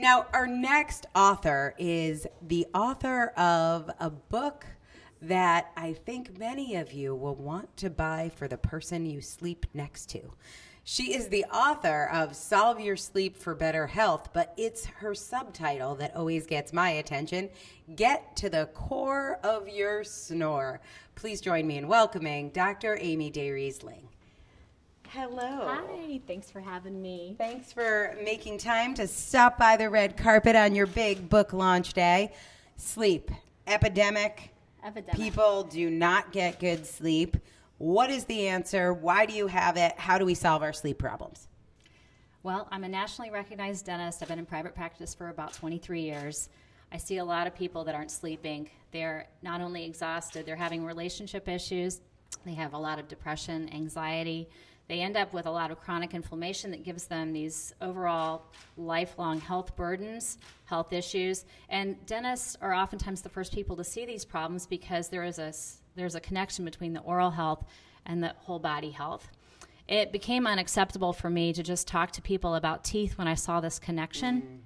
Now, our next author is the author of a book that I think many of you will want to buy for the person you sleep next to. She is the author of Solve Your Sleep for Better Health, but it's her subtitle that always gets my attention, Get to the Core of Your Snore. Please join me in welcoming Dr. Amy Dayries-Ling. Hello. Hi, thanks for having me. Thanks for making time to stop by the red carpet on your big book launch day. Sleep, epidemic. People do not get good sleep. What is the answer? Why do you have it? How do we solve our sleep problems? Well, I'm a nationally recognized dentist. I've been in private practice for about 23 years. I see a lot of people that aren't sleeping. They're not only exhausted, they're having relationship issues. They have a lot of depression, anxiety. They end up with a lot of chronic inflammation that gives them these overall lifelong health burdens, health issues. And dentists are oftentimes the first people to see these problems because there's a connection between the oral health and the whole body health. It became unacceptable for me to just talk to people about teeth when I saw this connection.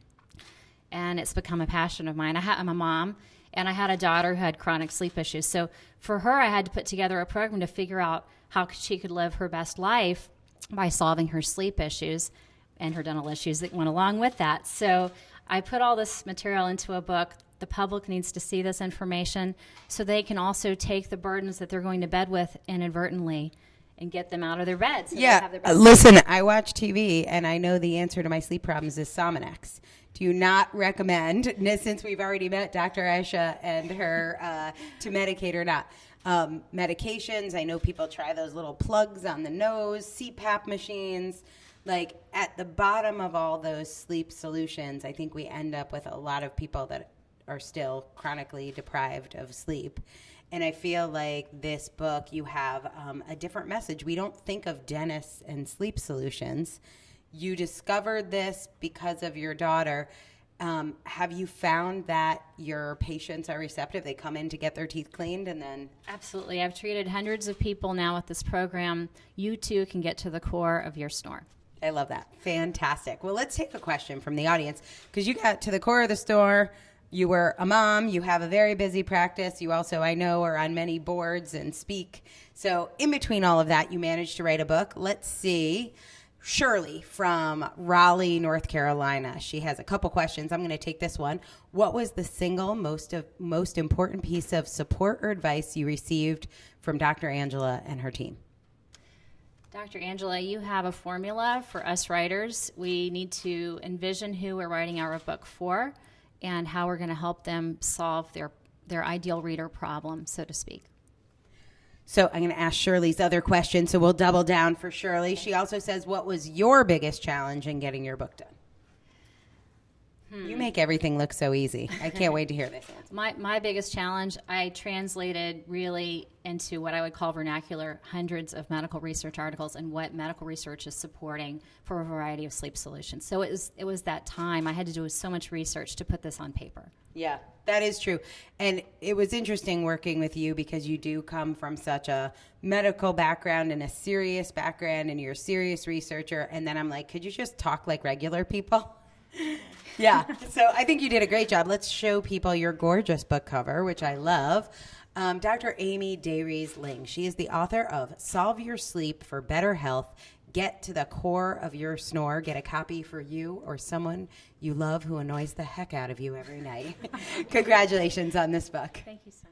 And it's become a passion of mine. I'm a mom, and I had a daughter who had chronic sleep issues. So for her, I had to put together a program to figure out how she could live her best life by solving her sleep issues and her dental issues that went along with that. So I put all this material into a book. The public needs to see this information so they can also take the burdens that they're going to bed with inadvertently and get them out of their beds. Yeah, listen, I watch TV, and I know the answer to my sleep problems is Sominex. Do you not recommend, since we've already met Dr. Aisha and her to medicate or not? Medications, I know people try those little plugs on the nose, CPAP machines. Like, at the bottom of all those sleep solutions, I think we end up with a lot of people that are still chronically deprived of sleep. And I feel like this book, you have a different message. We don't think of dentists and sleep solutions. You discovered this because of your daughter. Have you found that your patients are receptive? They come in to get their teeth cleaned and then... Absolutely. I've treated hundreds of people now with this program. You too can get to the core of your snore. I love that. Fantastic. Well, let's take a question from the audience because you got to the core of the snore. You were a mom. You have a very busy practice. You also, I know, are on many boards and speak. So in between all of that, you managed to write a book. Let's see. Shirley from Raleigh, North Carolina. She has a couple questions. I'm going to take this one. What was the single most important piece of support or advice you received from Dr. Angela and her team? Dr. Angela, you have a formula for us writers. We need to envision who we're writing our book for and how we're going to help them solve their ideal reader problem, so to speak. So I'm going to ask Shirley's other question, so we'll double down for Shirley. She also says, what was your biggest challenge in getting your book done? You make everything look so easy. I can't wait to hear this answer. My biggest challenge, I translated really into what I would call vernacular hundreds of medical research articles and what medical research is supporting for a variety of sleep solutions. So it was that time. I had to do so much research to put this on paper. Yeah, that is true. And it was interesting working with you because you do come from such a medical background and a serious background, and you're a serious researcher. And then I'm like, could you just talk like regular people? Yeah, so I think you did a great job. Let's show people your gorgeous book cover, which I love. Dr. Amy Dayries-Ling. She is the author of Solve Your Sleep for Better Health. Get to the core of your snore. Get a copy for you or someone you love who annoys the heck out of you every night. Congratulations on this book. Thank you so much.